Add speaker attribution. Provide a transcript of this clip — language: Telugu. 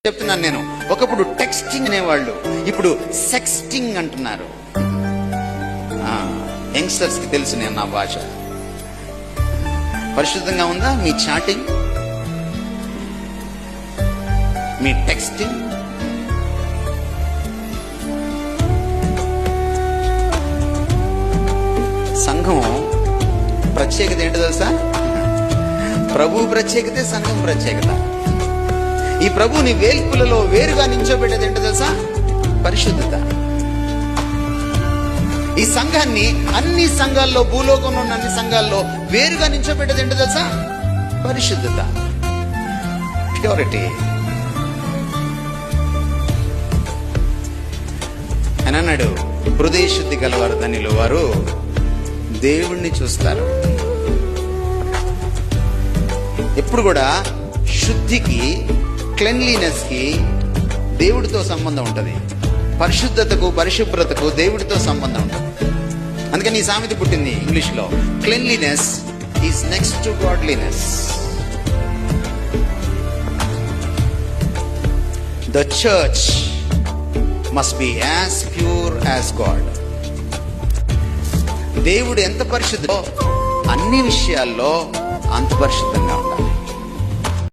Speaker 1: చెప్తున్నాను నేను. ఒకప్పుడు టెక్స్టింగ్ అనేవాళ్ళు, ఇప్పుడు సెక్స్టింగ్ అంటున్నారు. యంగ్స్టర్స్ కి తెలుసు నేను నా భాష. పరిశుద్ధంగా ఉందా మీ చాటింగ్, మీ టెక్స్టింగ్? సంఘం ప్రత్యేకత ఏంటో తెలుసా? ప్రభు ప్రత్యేకతే సంఘం ప్రత్యేకత. ఈ ప్రభుని వేల్పులలో వేరుగా నించోబెట్టేది ఏంటో తెలుసా? పరిశుద్ధత. ఈ సంఘాన్ని అన్ని సంఘాల్లో, భూలోకంలో ఉన్న అన్ని సంఘాల్లో వేరుగా నించోబెట్టేది ఏంటో తెలుసా? పరిశుద్ధత, ప్యూరిటీ. అని అన్నాడు, హృదయ శుద్ధి గలవారు ధన్యులు, వారు దేవుణ్ణి చూస్తారు. ఎప్పుడు కూడా శుద్ధికి, క్లెన్లీనెస్ కి దేవుడితో సంబంధం ఉంటుంది. పరిశుద్ధతకు, పరిశుభ్రతకు దేవుడితో సంబంధం ఉంటుంది. అందుకని ఈ సామెత పుట్టింది ఇంగ్లీష్ లో, cleanliness is next to godliness. The church must be as pure as God. దేవుడు ఎంత పరిశుద్ధో అన్ని విషయాల్లో అంత పరిశుద్ధంగా ఉండాలి.